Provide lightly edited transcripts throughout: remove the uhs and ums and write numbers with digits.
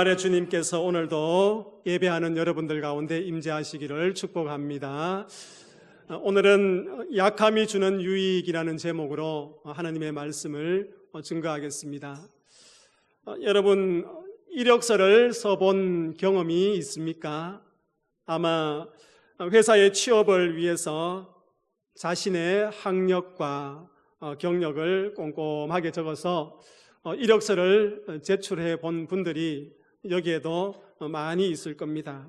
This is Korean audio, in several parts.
부활의 주님께서 오늘도 예배하는 여러분들 가운데 임재하시기를 축복합니다. 오늘은 약함이 주는 유익이라는 제목으로 하나님의 말씀을 증거하겠습니다. 여러분, 이력서를 써본 경험이 있습니까? 아마 회사의 취업을 위해서 자신의 학력과 경력을 꼼꼼하게 적어서 이력서를 제출해 본 분들이 여기에도 많이 있을 겁니다.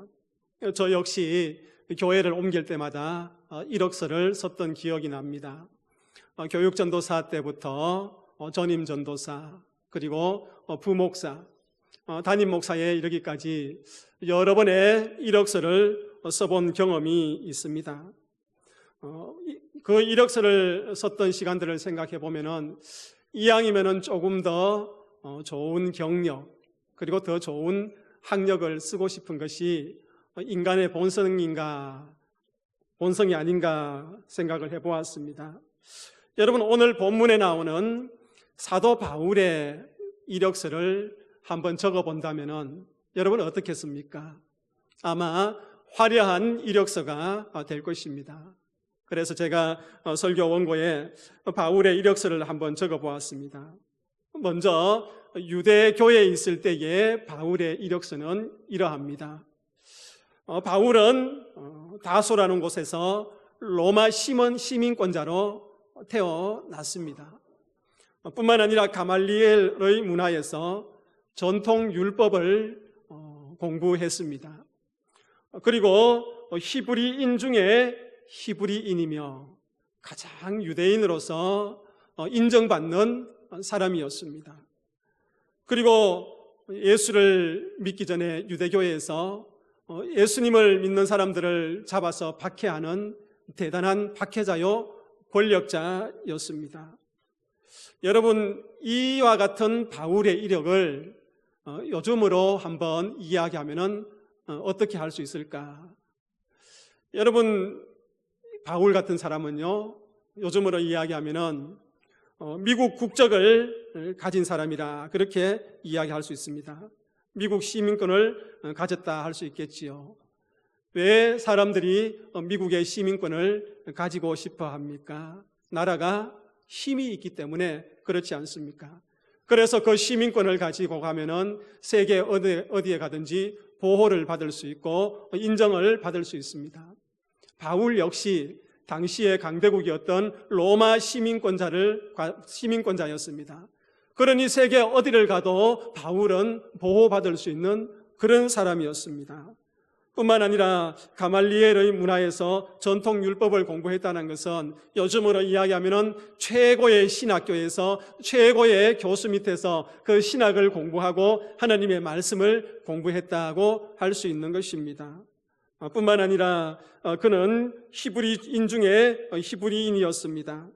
저 역시 교회를 옮길 때마다 이력서를 썼던 기억이 납니다. 교육전도사 때부터 전임전도사, 그리고 부목사, 담임목사에 이르기까지 여러 번의 이력서를 써본 경험이 있습니다. 그 이력서를 썼던 시간들을 생각해 보면은 이왕이면은 조금 더 좋은 경력, 그리고 더 좋은 학력을 쓰고 싶은 것이 인간의 본성이 아닌가 생각을 해보았습니다. 여러분, 오늘 본문에 나오는 사도 바울의 이력서를 한번 적어본다면은 여러분 어떻겠습니까? 아마 화려한 이력서가 될 것입니다. 그래서 제가 설교 원고에 바울의 이력서를 한번 적어보았습니다. 먼저 유대교회에 있을 때의 바울의 이력서는 이러합니다. 바울은 다소라는 곳에서 로마 시민권자로 태어났습니다. 뿐만 아니라 가말리엘의 문화에서 전통 율법을 공부했습니다. 그리고 히브리인 중에 히브리인이며 가장 유대인으로서 인정받는 사람이었습니다. 그리고 예수를 믿기 전에 유대교회에서 예수님을 믿는 사람들을 잡아서 박해하는 대단한 박해자요 권력자였습니다. 여러분, 이와 같은 바울의 이력을 요즘으로 한번 이야기하면 어떻게 할 수 있을까? 여러분, 바울 같은 사람은요, 요즘으로 이야기하면은 미국 국적을 가진 사람이라 그렇게 이야기할 수 있습니다. 미국 시민권을 가졌다 할 수 있겠지요. 왜 사람들이 미국의 시민권을 가지고 싶어 합니까? 나라가 힘이 있기 때문에 그렇지 않습니까? 그래서 그 시민권을 가지고 가면은 세계 어디에 가든지 보호를 받을 수 있고 인정을 받을 수 있습니다. 바울 역시 당시의 강대국이었던 로마 시민권자였습니다. 그러니 세계 어디를 가도 바울은 보호받을 수 있는 그런 사람이었습니다. 뿐만 아니라 가말리엘의 문화에서 전통 율법을 공부했다는 것은 요즘으로 이야기하면 최고의 신학교에서 최고의 교수 밑에서 그 신학을 공부하고 하나님의 말씀을 공부했다고 할 수 있는 것입니다. 뿐만 아니라 그는 히브리인 중에 히브리인이었습니다.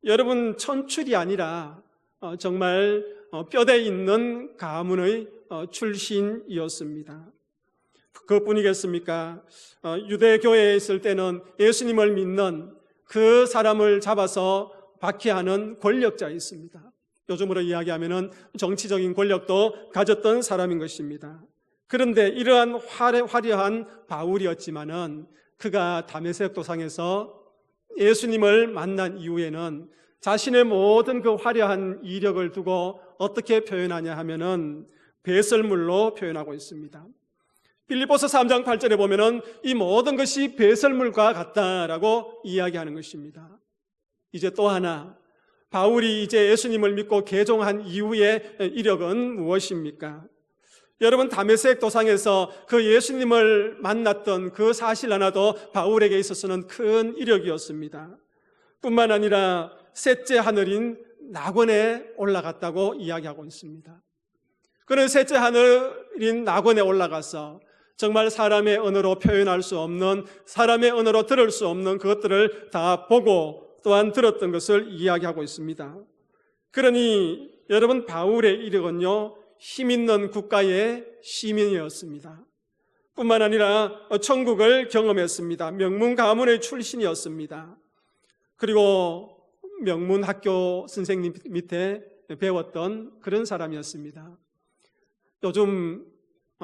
여러분, 천출이 아니라 정말 뼈대 있는 가문의 출신이었습니다. 그것뿐이겠습니까? 유대교회에 있을 때는 예수님을 믿는 그 사람을 잡아서 박해하는 권력자였습니다. 요즘으로 이야기하면 정치적인 권력도 가졌던 사람인 것입니다. 그런데 이러한 화려한 바울이었지만은 그가 다메섹 도상에서 예수님을 만난 이후에는 자신의 모든 그 화려한 이력을 두고 어떻게 표현하냐 하면은 배설물로 표현하고 있습니다. 빌립보서 3장 8절에 보면은 이 모든 것이 배설물과 같다라고 이야기하는 것입니다. 이제 또 하나, 바울이 이제 예수님을 믿고 개종한 이후의 이력은 무엇입니까? 여러분, 다메섹 도상에서 그 예수님을 만났던 그 사실 하나도 바울에게 있어서는 큰 이력이었습니다. 뿐만 아니라 셋째 하늘인 낙원에 올라갔다고 이야기하고 있습니다. 그는 셋째 하늘인 낙원에 올라가서 정말 사람의 언어로 표현할 수 없는, 사람의 언어로 들을 수 없는 그것들을 다 보고 또한 들었던 것을 이야기하고 있습니다. 그러니 여러분, 바울의 이력은요, 힘 있는 국가의 시민이었습니다. 뿐만 아니라 천국을 경험했습니다. 명문 가문의 출신이었습니다. 그리고 명문 학교 선생님 밑에 배웠던 그런 사람이었습니다. 요즘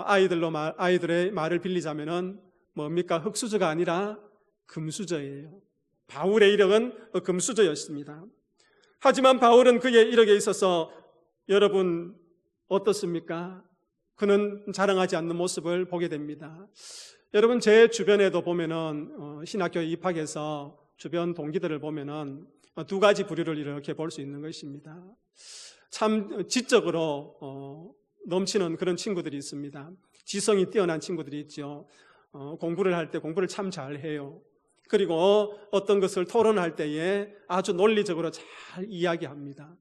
아이들의 말을 빌리자면은 뭡니까? 흙수저가 아니라 금수저예요. 바울의 이력은 금수저였습니다. 하지만 바울은 그의 이력에 있어서 여러분 어떻습니까? 그는 자랑하지 않는 모습을 보게 됩니다. 여러분 제 주변에도 보면은 신학교에 입학해서 주변 동기들을 보면은 두 가지 부류를 이렇게 볼 수 있는 것입니다. 참 지적으로 넘치는 그런 친구들이 있습니다. 지성이 뛰어난 친구들이 있죠. 공부를 할 때 공부를 참 잘해요. 그리고 어떤 것을 토론할 때에 아주 논리적으로 잘 이야기합니다.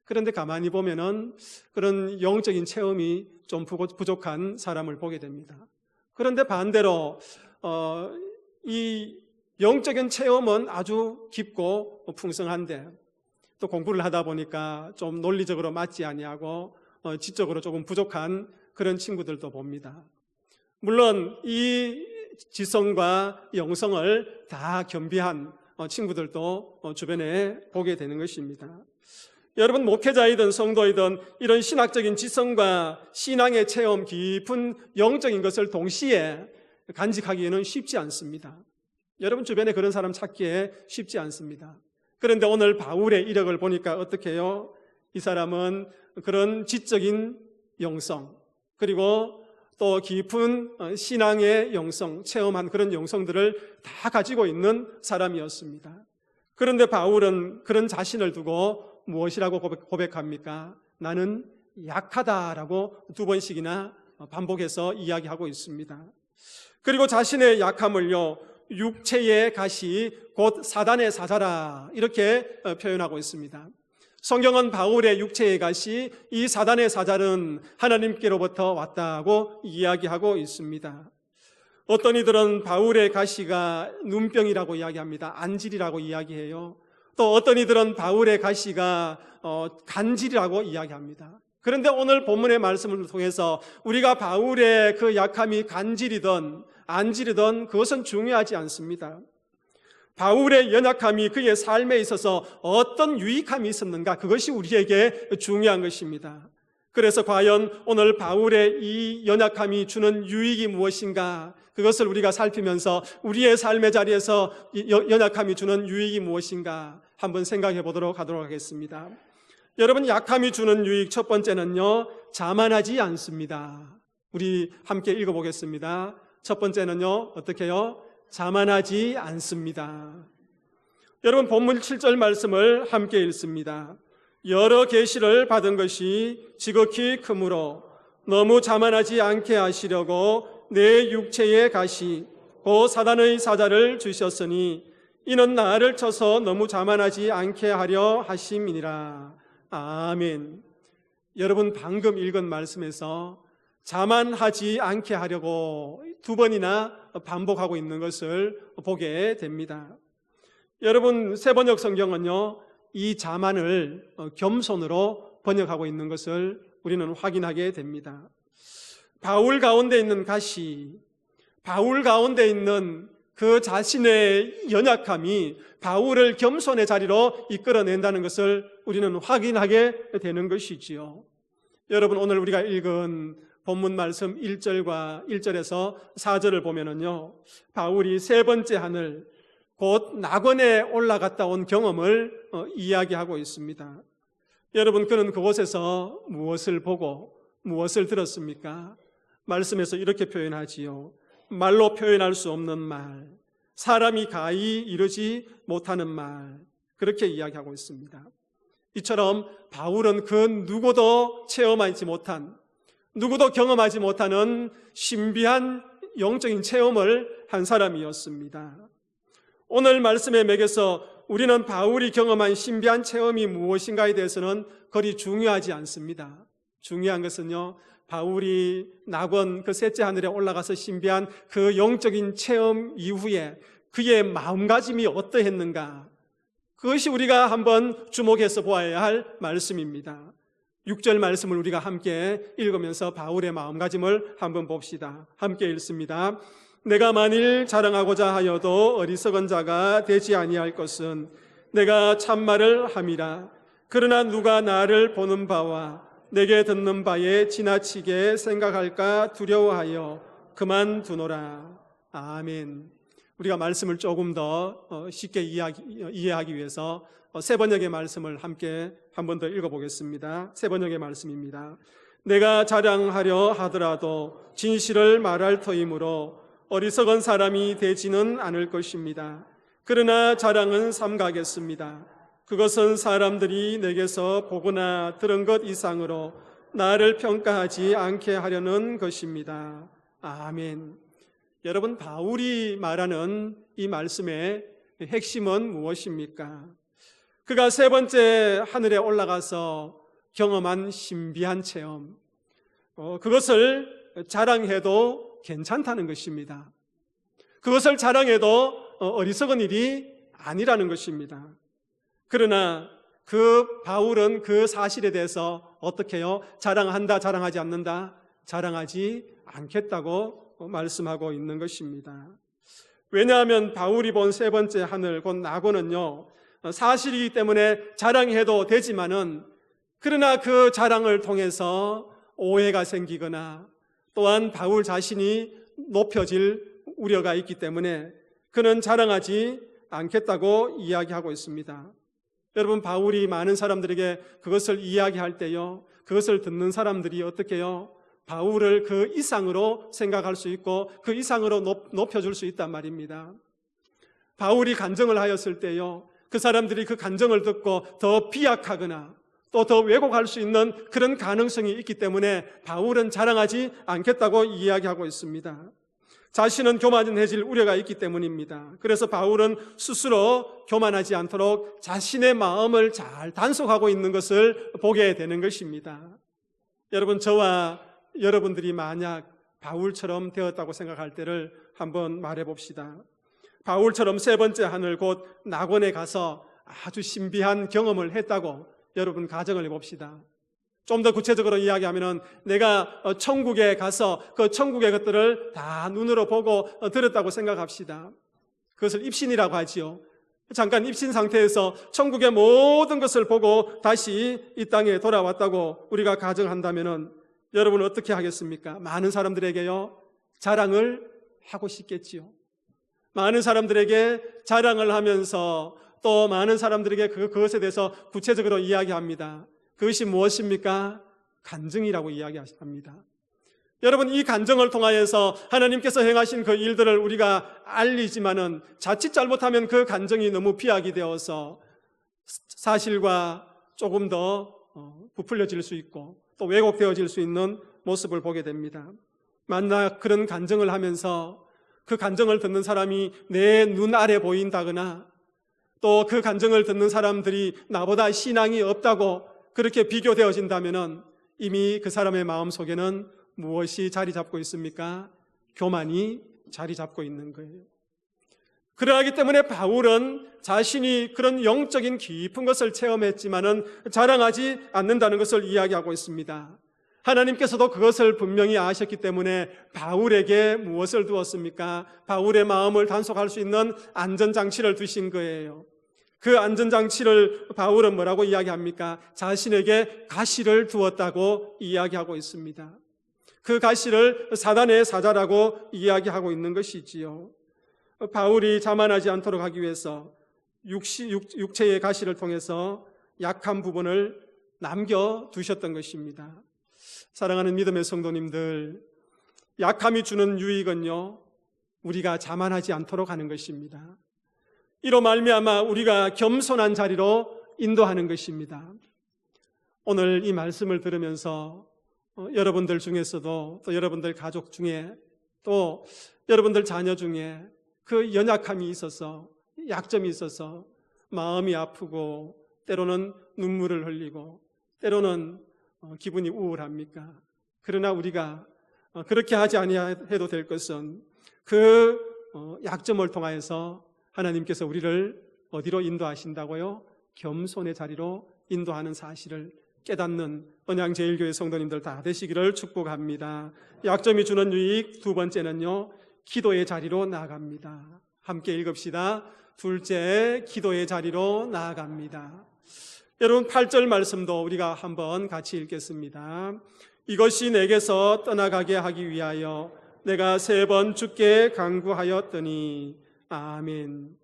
그런데 가만히 보면은 그런 영적인 체험이 좀 부족한 사람을 보게 됩니다. 그런데 반대로 이 영적인 체험은 아주 깊고 풍성한데 또 공부를 하다 보니까 좀 논리적으로 맞지 아니하고 지적으로 조금 부족한 그런 친구들도 봅니다. 물론 이 지성과 영성을 다 겸비한 친구들도 주변에 보게 되는 것입니다. 여러분 목회자이든 성도이든 이런 신학적인 지성과 신앙의 체험, 깊은 영적인 것을 동시에 간직하기에는 쉽지 않습니다. 여러분 주변에 그런 사람 찾기에 쉽지 않습니다. 그런데 오늘 바울의 이력을 보니까 어떻게 해요? 이 사람은 그런 지적인 영성 그리고 또 깊은 신앙의 영성, 체험한 그런 영성들을 다 가지고 있는 사람이었습니다. 그런데 바울은 그런 자신을 두고 무엇이라고 고백합니까? 나는 약하다라고 두 번씩이나 반복해서 이야기하고 있습니다. 그리고 자신의 약함을요, 육체의 가시 곧 사단의 사자라 이렇게 표현하고 있습니다. 성경은 바울의 육체의 가시, 이 사단의 사자는 하나님께로부터 왔다고 이야기하고 있습니다. 어떤 이들은 바울의 가시가 눈병이라고 이야기합니다. 안질이라고 이야기해요. 또 어떤 이들은 바울의 가시가 간질이라고 이야기합니다. 그런데 오늘 본문의 말씀을 통해서 우리가 바울의 그 약함이 간질이든 안질이든 그것은 중요하지 않습니다. 바울의 연약함이 그의 삶에 있어서 어떤 유익함이 있었는가, 그것이 우리에게 중요한 것입니다. 그래서 과연 오늘 바울의 이 연약함이 주는 유익이 무엇인가, 그것을 우리가 살피면서 우리의 삶의 자리에서 연약함이 주는 유익이 무엇인가 한번 생각해 보도록 하겠습니다. 여러분, 약함이 주는 유익 첫 번째는요, 자만하지 않습니다. 우리 함께 읽어보겠습니다. 첫 번째는요, 어떻게 해요? 자만하지 않습니다. 여러분, 본문 7절 말씀을 함께 읽습니다. 여러 계시를 받은 것이 지극히 크므로 너무 자만하지 않게 하시려고 내 육체의 가시 곧 사단의 사자를 주셨으니 이는 나를 쳐서 너무 자만하지 않게 하려 하심이니라. 아멘. 여러분, 방금 읽은 말씀에서 자만하지 않게 하려고 두 번이나 반복하고 있는 것을 보게 됩니다. 여러분, 세번역 성경은요, 이 자만을 겸손으로 번역하고 있는 것을 우리는 확인하게 됩니다. 바울 가운데 있는 가시, 바울 가운데 있는 그 자신의 연약함이 바울을 겸손의 자리로 이끌어낸다는 것을 우리는 확인하게 되는 것이지요. 여러분, 오늘 우리가 읽은 본문 말씀 1절에서 4절을 보면은요, 바울이 세 번째 하늘, 곧 낙원에 올라갔다 온 경험을 이야기하고 있습니다. 여러분, 그는 그곳에서 무엇을 보고 무엇을 들었습니까? 말씀에서 이렇게 표현하지요. 말로 표현할 수 없는 말, 사람이 가히 이루지 못하는 말, 그렇게 이야기하고 있습니다. 이처럼 바울은 그 누구도 체험하지 못한, 누구도 경험하지 못하는 신비한 영적인 체험을 한 사람이었습니다. 오늘 말씀의 맥에서 우리는 바울이 경험한 신비한 체험이 무엇인가에 대해서는 그리 중요하지 않습니다. 중요한 것은요, 바울이 낙원 그 셋째 하늘에 올라가서 신비한 그 영적인 체험 이후에 그의 마음가짐이 어떠했는가, 그것이 우리가 한번 주목해서 보아야 할 말씀입니다. 6절 말씀을 우리가 함께 읽으면서 바울의 마음가짐을 한번 봅시다. 함께 읽습니다. 내가 만일 자랑하고자 하여도 어리석은 자가 되지 아니할 것은 내가 참말을 함이라. 그러나 누가 나를 보는 바와 내게 듣는 바에 지나치게 생각할까 두려워하여 그만두노라. 아멘. 우리가 말씀을 조금 더 쉽게 이해하기 위해서 세 번역의 말씀을 함께 한 번 더 읽어보겠습니다. 세 번역의 말씀입니다. 내가 자랑하려 하더라도 진실을 말할 터이므로 어리석은 사람이 되지는 않을 것입니다. 그러나 자랑은 삼가겠습니다. 그것은 사람들이 내게서 보거나 들은 것 이상으로 나를 평가하지 않게 하려는 것입니다. 아멘. 여러분, 바울이 말하는 이 말씀의 핵심은 무엇입니까? 그가 세 번째 하늘에 올라가서 경험한 신비한 체험, 그것을 자랑해도 괜찮다는 것입니다. 그것을 자랑해도 어리석은 일이 아니라는 것입니다. 그러나 그 바울은 그 사실에 대해서 어떻게 해요? 자랑한다, 자랑하지 않는다? 자랑하지 않겠다고 말씀하고 있는 것입니다. 왜냐하면 바울이 본 세 번째 하늘, 곧 낙원은요, 사실이기 때문에 자랑해도 되지만은, 그러나 그 자랑을 통해서 오해가 생기거나 또한 바울 자신이 높여질 우려가 있기 때문에 그는 자랑하지 않겠다고 이야기하고 있습니다. 여러분, 바울이 많은 사람들에게 그것을 이야기할 때요, 그것을 듣는 사람들이 어떻게 해요? 바울을 그 이상으로 생각할 수 있고 그 이상으로 높여줄 수 있단 말입니다. 바울이 간증을 하였을 때요, 그 사람들이 그 간증을 듣고 더 비약하거나 또 더 왜곡할 수 있는 그런 가능성이 있기 때문에 바울은 자랑하지 않겠다고 이야기하고 있습니다. 자신은 교만해질 우려가 있기 때문입니다. 그래서 바울은 스스로 교만하지 않도록 자신의 마음을 잘 단속하고 있는 것을 보게 되는 것입니다. 여러분, 저와 여러분들이 만약 바울처럼 되었다고 생각할 때를 한번 말해 봅시다. 바울처럼 세 번째 하늘, 곧 낙원에 가서 아주 신비한 경험을 했다고 여러분 가정을 해봅시다. 좀 더 구체적으로 이야기하면은 내가 천국에 가서 그 천국의 것들을 다 눈으로 보고 들었다고 생각합시다. 그것을 입신이라고 하지요. 잠깐 입신 상태에서 천국의 모든 것을 보고 다시 이 땅에 돌아왔다고 우리가 가정한다면은 여러분은 어떻게 하겠습니까? 많은 사람들에게요, 자랑을 하고 싶겠지요. 많은 사람들에게 자랑을 하면서 또 많은 사람들에게 그것에 대해서 구체적으로 이야기합니다. 그것이 무엇입니까? 간증이라고 이야기합니다. 여러분, 이 간증을 통하여서 하나님께서 행하신 그 일들을 우리가 알리지만은 자칫 잘못하면 그 간증이 너무 비약이 되어서 사실과 조금 더 부풀려질 수 있고 또 왜곡되어질 수 있는 모습을 보게 됩니다. 만약 그런 간증을 하면서 그 간증을 듣는 사람이 내 눈 아래 보인다거나 또 그 간증을 듣는 사람들이 나보다 신앙이 없다고 그렇게 비교되어진다면 이미 그 사람의 마음속에는 무엇이 자리 잡고 있습니까? 교만이 자리 잡고 있는 거예요. 그러하기 때문에 바울은 자신이 그런 영적인 깊은 것을 체험했지만은 자랑하지 않는다는 것을 이야기하고 있습니다. 하나님께서도 그것을 분명히 아셨기 때문에 바울에게 무엇을 두었습니까? 바울의 마음을 단속할 수 있는 안전장치를 두신 거예요. 그 안전장치를 바울은 뭐라고 이야기합니까? 자신에게 가시를 두었다고 이야기하고 있습니다. 그 가시를 사단의 사자라고 이야기하고 있는 것이지요. 바울이 자만하지 않도록 하기 위해서 육체의 가시를 통해서 약한 부분을 남겨두셨던 것입니다. 사랑하는 믿음의 성도님들, 약함이 주는 유익은요, 우리가 자만하지 않도록 하는 것입니다. 이로 말미암아 우리가 겸손한 자리로 인도하는 것입니다. 오늘 이 말씀을 들으면서 여러분들 중에서도 또 여러분들 가족 중에 또 여러분들 자녀 중에 그 연약함이 있어서 약점이 있어서 마음이 아프고 때로는 눈물을 흘리고 때로는 기분이 우울합니까? 그러나 우리가 그렇게 하지 아니해도 될 것은 그 약점을 통하여서 하나님께서 우리를 어디로 인도하신다고요? 겸손의 자리로 인도하는 사실을 깨닫는 언양제일교회 성도님들 다 되시기를 축복합니다. 약점이 주는 유익 두 번째는요, 기도의 자리로 나아갑니다. 함께 읽읍시다. 둘째, 기도의 자리로 나아갑니다. 여러분 8절 말씀도 우리가 한번 같이 읽겠습니다. 이것이 내게서 떠나가게 하기 위하여 내가 3번 주께 간구하였더니 아멘.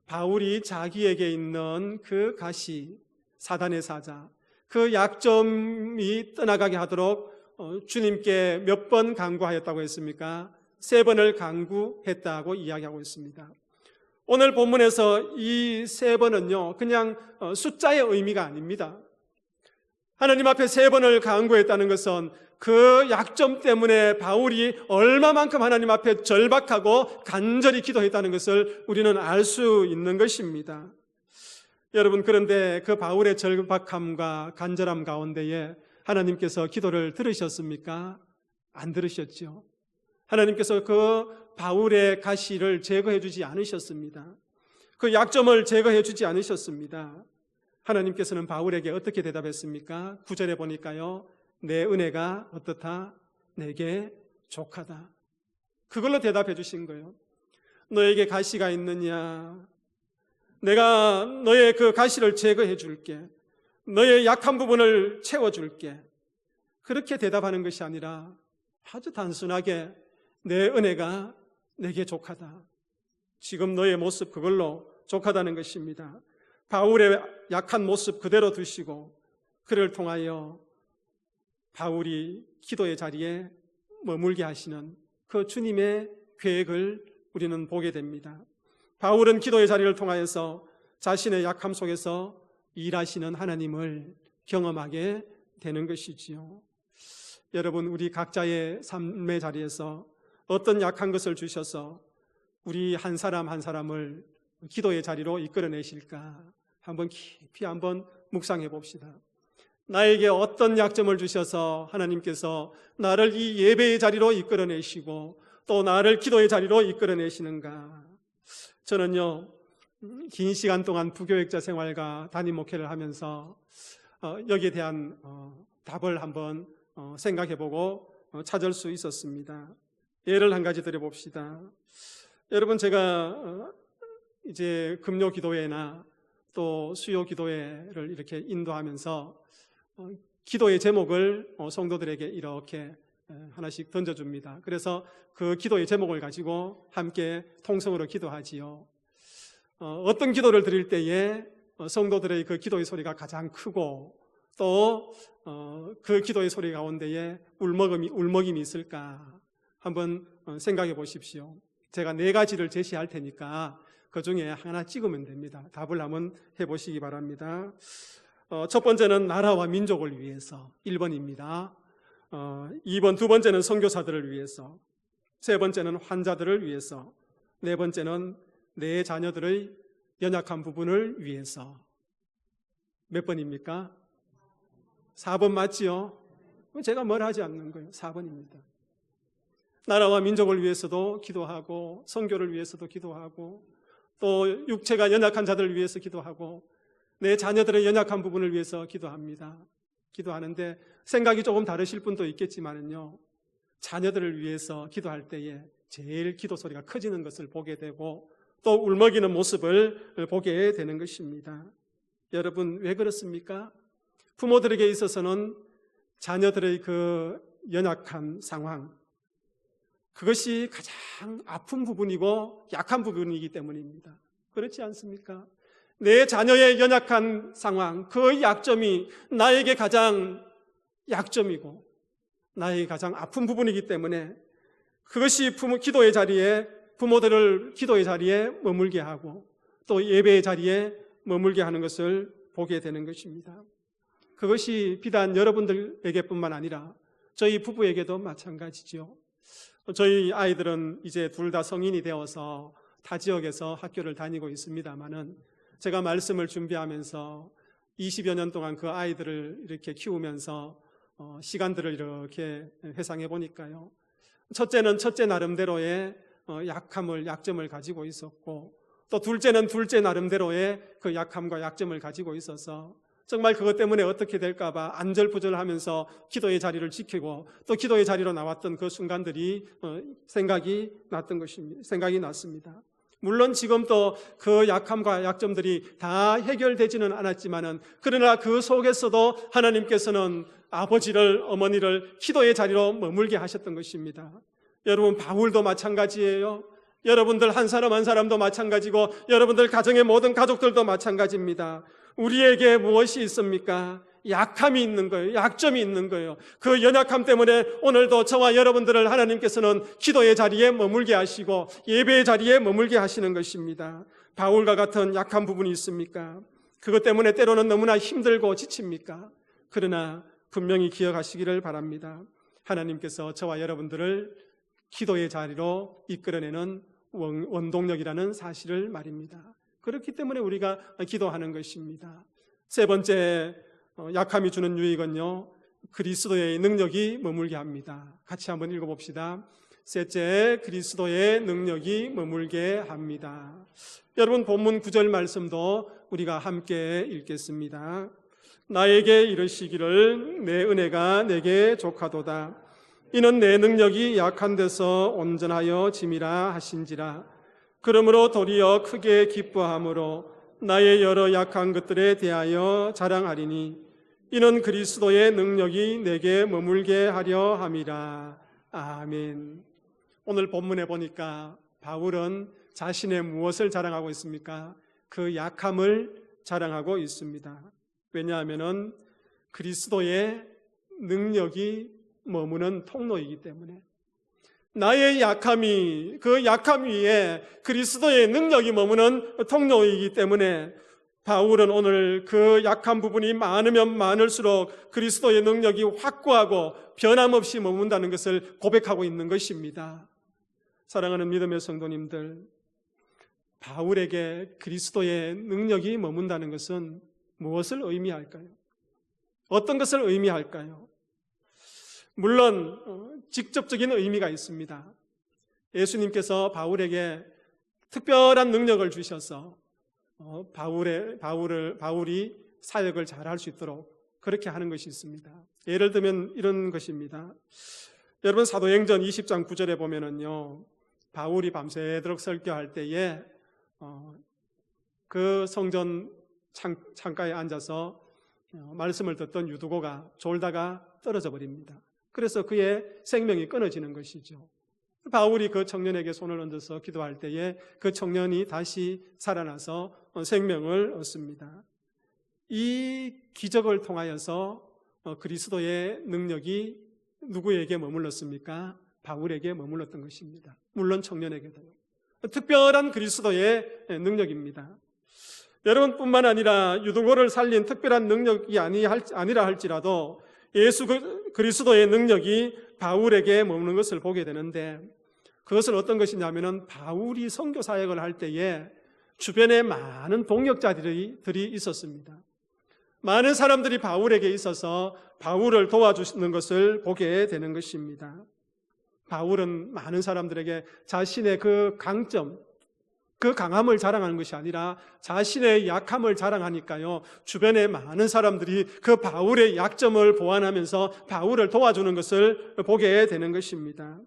바울이 자기에게 있는 그 가시, 사단의 사자, 그 약점이 떠나가게 하도록 주님께 몇 번 간구하였다고 했습니까? 3번을 간구했다고 이야기하고 있습니다. 오늘 본문에서 이 3번은요, 그냥 숫자의 의미가 아닙니다. 하나님 앞에 3번을 간구했다는 것은 그 약점 때문에 바울이 얼마만큼 하나님 앞에 절박하고 간절히 기도했다는 것을 우리는 알 수 있는 것입니다. 여러분, 그런데 그 바울의 절박함과 간절함 가운데에 하나님께서 기도를 들으셨습니까? 안 들으셨죠. 하나님께서 그 바울의 가시를 제거해 주지 않으셨습니다. 그 약점을 제거해 주지 않으셨습니다. 하나님께서는 바울에게 어떻게 대답했습니까? 9절에 보니까요, 내 은혜가 어떻다? 내게 족하다. 그걸로 대답해 주신 거예요. 너에게 가시가 있느냐? 내가 너의 그 가시를 제거해 줄게. 너의 약한 부분을 채워줄게. 그렇게 대답하는 것이 아니라 아주 단순하게 내 은혜가 내게 족하다. 지금 너의 모습 그걸로 족하다는 것입니다. 바울의 약한 모습 그대로 두시고 그를 통하여 바울이 기도의 자리에 머물게 하시는 그 주님의 계획을 우리는 보게 됩니다. 바울은 기도의 자리를 통하여서 자신의 약함 속에서 일하시는 하나님을 경험하게 되는 것이지요. 여러분, 우리 각자의 삶의 자리에서 어떤 약한 것을 주셔서 우리 한 사람 한 사람을 기도의 자리로 이끌어내실까? 한번 깊이 한번 묵상해 봅시다. 나에게 어떤 약점을 주셔서 하나님께서 나를 이 예배의 자리로 이끌어내시고 또 나를 기도의 자리로 이끌어내시는가? 저는요, 긴 시간 동안 부교육자 생활과 담임 목회를 하면서 여기에 대한 답을 한번 생각해보고 찾을 수 있었습니다. 예를 한 가지 드려봅시다. 여러분, 제가 이제 금요 기도회나 또 수요 기도회를 이렇게 인도하면서 기도의 제목을 성도들에게 이렇게 하나씩 던져줍니다. 그래서 그 기도의 제목을 가지고 함께 통성으로 기도하지요. 어떤 기도를 드릴 때에 성도들의 그 기도의 소리가 가장 크고 또 그 기도의 소리 가운데에 울먹임이 있을까? 한번 생각해 보십시오. 제가 4가지를 제시할 테니까 그 중에 하나 찍으면 됩니다. 답을 한번 해보시기 바랍니다. 첫 번째는 나라와 민족을 위해서 1번입니다. 2번, 두 번째는 선교사들을 위해서, 세 번째는 환자들을 위해서, 네 번째는 내 자녀들의 연약한 부분을 위해서. 몇 번입니까? 4번 맞지요? 제가 뭘 하지 않는 거예요. 4번입니다. 나라와 민족을 위해서도 기도하고 선교를 위해서도 기도하고 또 육체가 연약한 자들을 위해서 기도하고 내 자녀들의 연약한 부분을 위해서 기도합니다. 기도하는데 생각이 조금 다르실 분도 있겠지만은요, 자녀들을 위해서 기도할 때에 제일 기도 소리가 커지는 것을 보게 되고 또 울먹이는 모습을 보게 되는 것입니다. 여러분, 왜 그렇습니까? 부모들에게 있어서는 자녀들의 그 연약한 상황, 그것이 가장 아픈 부분이고 약한 부분이기 때문입니다. 그렇지 않습니까? 내 자녀의 연약한 상황, 그 약점이 나에게 가장 약점이고 나에게 가장 아픈 부분이기 때문에 그것이 기도의 자리에, 부모들을 기도의 자리에 머물게 하고 또 예배의 자리에 머물게 하는 것을 보게 되는 것입니다. 그것이 비단 여러분들에게뿐만 아니라 저희 부부에게도 마찬가지죠. 저희 아이들은 이제 둘 다 성인이 되어서 타 지역에서 학교를 다니고 있습니다만은 제가 말씀을 준비하면서 20여 년 동안 그 아이들을 이렇게 키우면서 시간들을 이렇게 회상해 보니까요, 첫째는 첫째 나름대로의 약점을 가지고 있었고 또 둘째는 둘째 나름대로의 그 약함과 약점을 가지고 있어서 정말 그것 때문에 어떻게 될까 봐 안절부절하면서 기도의 자리를 지키고 또 기도의 자리로 나왔던 그 순간들이 생각이 났습니다. 물론 지금도 그 약함과 약점들이 다 해결되지는 않았지만은, 그러나 그 속에서도 하나님께서는 아버지를, 어머니를 기도의 자리로 머물게 하셨던 것입니다. 여러분, 바울도 마찬가지예요. 여러분들 한 사람 한 사람도 마찬가지고, 여러분들 가정의 모든 가족들도 마찬가지입니다. 우리에게 무엇이 있습니까? 약함이 있는 거예요. 약점이 있는 거예요. 그 연약함 때문에 오늘도 저와 여러분들을 하나님께서는 기도의 자리에 머물게 하시고 예배의 자리에 머물게 하시는 것입니다. 바울과 같은 약한 부분이 있습니까? 그것 때문에 때로는 너무나 힘들고 지칩니까? 그러나 분명히 기억하시기를 바랍니다. 하나님께서 저와 여러분들을 기도의 자리로 이끌어내는 원동력이라는 사실을 말입니다. 그렇기 때문에 우리가 기도하는 것입니다. 세 번째, 약함이 주는 유익은요, 그리스도의 능력이 머물게 합니다. 같이 한번 읽어봅시다. 셋째, 그리스도의 능력이 머물게 합니다. 여러분, 본문 9절 말씀도 우리가 함께 읽겠습니다. 나에게 이르시기를 내 은혜가 내게 족하도다. 이는 내 능력이 약한 데서 온전하여 짐이라 하신지라. 그러므로 도리어 크게 기뻐함으로 나의 여러 약한 것들에 대하여 자랑하리니 이는 그리스도의 능력이 내게 머물게 하려 함이라. 아멘. 오늘 본문에 보니까 바울은 자신의 무엇을 자랑하고 있습니까? 그 약함을 자랑하고 있습니다. 왜냐하면 그리스도의 능력이 머무는 통로이기 때문에, 나의 약함이, 그 약함 위에 그리스도의 능력이 머무는 통로이기 때문에 바울은 오늘 그 약한 부분이 많으면 많을수록 그리스도의 능력이 확고하고 변함없이 머문다는 것을 고백하고 있는 것입니다. 사랑하는 믿음의 성도님들, 바울에게 그리스도의 능력이 머문다는 것은 무엇을 의미할까요? 어떤 것을 의미할까요? 물론 직접적인 의미가 있습니다. 예수님께서 바울에게 특별한 능력을 주셔서 바울이 사역을 잘할 수 있도록 그렇게 하는 것이 있습니다. 예를 들면 이런 것입니다. 여러분, 사도행전 20장 9절에 보면은요, 바울이 밤새도록 설교할 때에 그 성전 창가에 앉아서 말씀을 듣던 유두고가 졸다가 떨어져 버립니다. 그래서 그의 생명이 끊어지는 것이죠. 바울이 그 청년에게 손을 얹어서 기도할 때에 그 청년이 다시 살아나서 생명을 얻습니다. 이 기적을 통하여서 그리스도의 능력이 누구에게 머물렀습니까? 바울에게 머물렀던 것입니다. 물론 청년에게도요. 특별한 그리스도의 능력입니다. 여러분뿐만 아니라 유두고를 살린 특별한 능력이 아니라 할지라도 예수 그리스도의 능력이 바울에게 머무는 것을 보게 되는데, 그것은 어떤 것이냐면은 바울이 선교 사역을 할 때에 주변에 많은 동역자들이 있었습니다. 많은 사람들이 바울에게 있어서 바울을 도와주는 것을 보게 되는 것입니다. 바울은 많은 사람들에게 자신의 그 강점, 그 강함을 자랑하는 것이 아니라 자신의 약함을 자랑하니까요, 주변에 많은 사람들이 그 바울의 약점을 보완하면서 바울을 도와주는 것을 보게 되는 것입니다.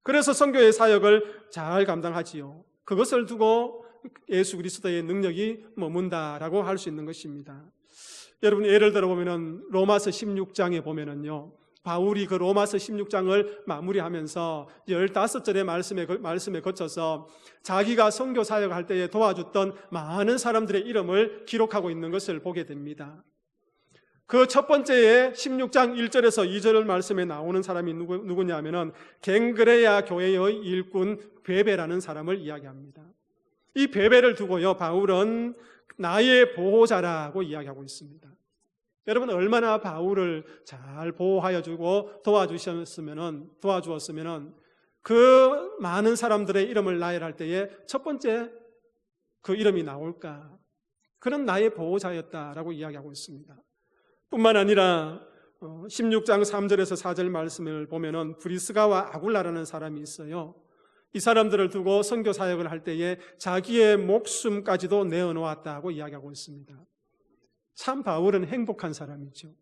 그래서 선교의 사역을 잘 감당하지요. 그것을 두고 예수 그리스도의 능력이 머문다라고 할 수 있는 것입니다. 여러분, 예를 들어 보면은 로마서 16장에 보면은요, 바울이 그 로마서 16장을 마무리하면서 15절의 말씀에 거쳐서 자기가 선교 사역을 할 때에 도와줬던 많은 사람들의 이름을 기록하고 있는 것을 보게 됩니다. 그 첫 번째에 16장 1절에서 2절 말씀에 나오는 사람이 누구냐면은 갱그레아 교회의 일꾼 베베라는 사람을 이야기합니다. 이 베베를 두고요, 바울은 나의 보호자라고 이야기하고 있습니다. 여러분, 얼마나 바울을 잘 보호하여주고 도와주었으면 그 많은 사람들의 이름을 나열할 때에 첫 번째 그 이름이 나올까? 그는 나의 보호자였다라고 이야기하고 있습니다. 뿐만 아니라 16장 3절에서 4절 말씀을 보면은 브리스가와 아굴라라는 사람이 있어요. 이 사람들을 두고 선교 사역을 할 때에 자기의 목숨까지도 내어놓았다고 이야기하고 있습니다. 참 바울은 행복한 사람이죠.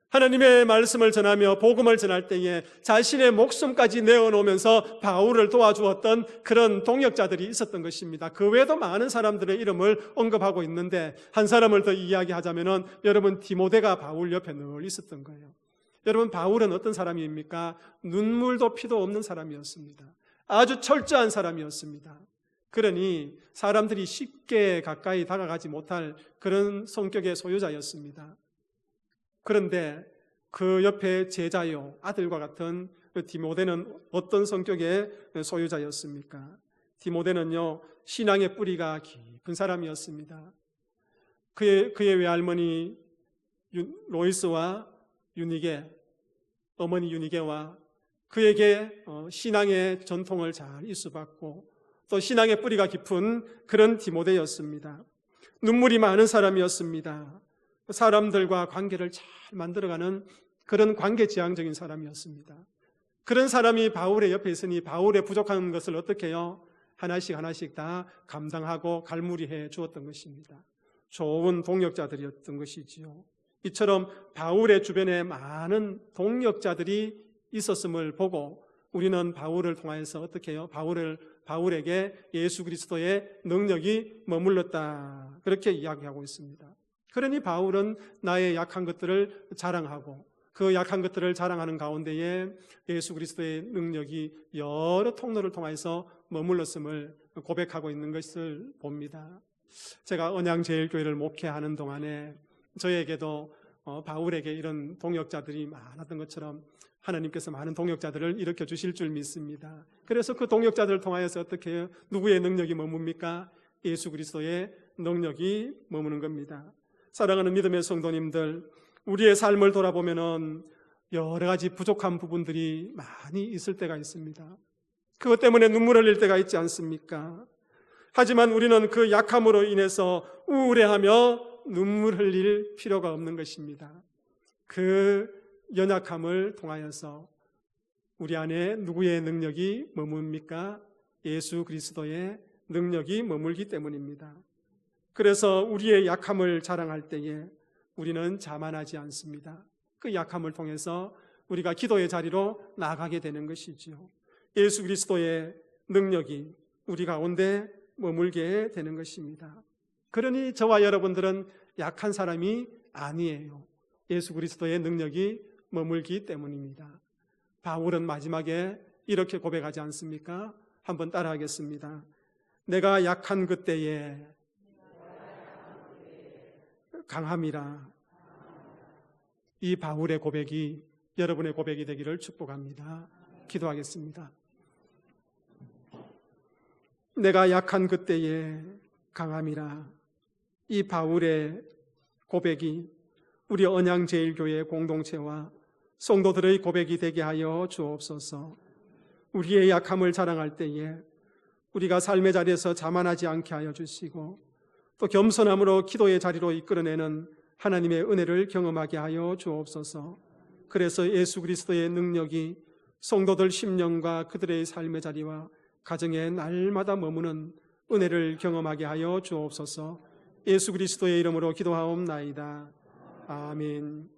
하나님의 말씀을 전하며 복음을 전할 때에 자신의 목숨까지 내어놓으면서 바울을 도와주었던 그런 동역자들이 있었던 것입니다. 그 외에도 많은 사람들의 이름을 언급하고 있는데 한 사람을 더 이야기하자면은 여러분 디모데가 바울 옆에 늘 있었던 거예요. 여러분 바울은 어떤 사람입니까? 눈물도 피도 없는 사람이었습니다. 아주 철저한 사람이었습니다. 그러니 사람들이 쉽게 가까이 다가가지 못할 그런 성격의 소유자였습니다. 그런데 그 옆에 제자요, 아들과 같은 디모데는 어떤 성격의 소유자였습니까? 디모데는요, 신앙의 뿌리가 깊은 사람이었습니다. 그의 외할머니 로이스와 유니게, 어머니 유니게와 그에게 신앙의 전통을 잘 이수받고 또 신앙의 뿌리가 깊은 그런 디모데였습니다. 눈물이 많은 사람이었습니다. 사람들과 관계를 잘 만들어가는 그런 관계지향적인 사람이었습니다. 그런 사람이 바울의 옆에 있으니 바울의 부족한 것을 어떻게 해요? 하나씩 다 감당하고 갈무리해 주었던 것입니다. 좋은 동역자들이었던 것이지요. 이처럼 바울의 주변에 많은 동역자들이 있었음을 보고 우리는 바울을 통하여서 어떻게 해요? 바울에게 예수 그리스도의 능력이 머물렀다. 그렇게 이야기하고 있습니다. 그러니 바울은 나의 약한 것들을 자랑하고 그 약한 것들을 자랑하는 가운데에 예수 그리스도의 능력이 여러 통로를 통해서 머물렀음을 고백하고 있는 것을 봅니다. 제가 언양제일교회를 목회하는 동안에 저에게도 바울에게 이런 동역자들이 많았던 것처럼 하나님께서 많은 동역자들을 일으켜 주실 줄 믿습니다. 그래서 그 동역자들을 통하여서 어떻게 해요? 누구의 능력이 머뭅니까? 예수 그리스도의 능력이 머무는 겁니다. 사랑하는 믿음의 성도님들, 우리의 삶을 돌아보면은 여러 가지 부족한 부분들이 많이 있을 때가 있습니다. 그것 때문에 눈물을 흘릴 때가 있지 않습니까? 하지만 우리는 그 약함으로 인해서 우울해하며 눈물 흘릴 필요가 없는 것입니다. 그 연약함을 통하여서 우리 안에 누구의 능력이 머뭅니까? 예수 그리스도의 능력이 머물기 때문입니다. 그래서 우리의 약함을 자랑할 때에 우리는 자만하지 않습니다. 그 약함을 통해서 우리가 기도의 자리로 나가게 되는 것이지요. 예수 그리스도의 능력이 우리 가운데 머물게 되는 것입니다. 그러니 저와 여러분들은 약한 사람이 아니에요. 예수 그리스도의 능력이 머물기 때문입니다. 바울은 마지막에 이렇게 고백하지 않습니까? 한번 따라하겠습니다. 내가 약한 그때에 강함이라. 이 바울의 고백이 여러분의 고백이 되기를 축복합니다. 기도하겠습니다. 내가 약한 그때에 강함이라. 이 바울의 고백이 우리 언양제일교회 공동체와 성도들의 고백이 되게 하여 주옵소서. 우리의 약함을 자랑할 때에 우리가 삶의 자리에서 자만하지 않게 하여 주시고 또 겸손함으로 기도의 자리로 이끌어내는 하나님의 은혜를 경험하게 하여 주옵소서. 그래서 예수 그리스도의 능력이 성도들 심령과 그들의 삶의 자리와 가정에 날마다 머무는 은혜를 경험하게 하여 주옵소서. 예수 그리스도의 이름으로 기도하옵나이다. 아멘.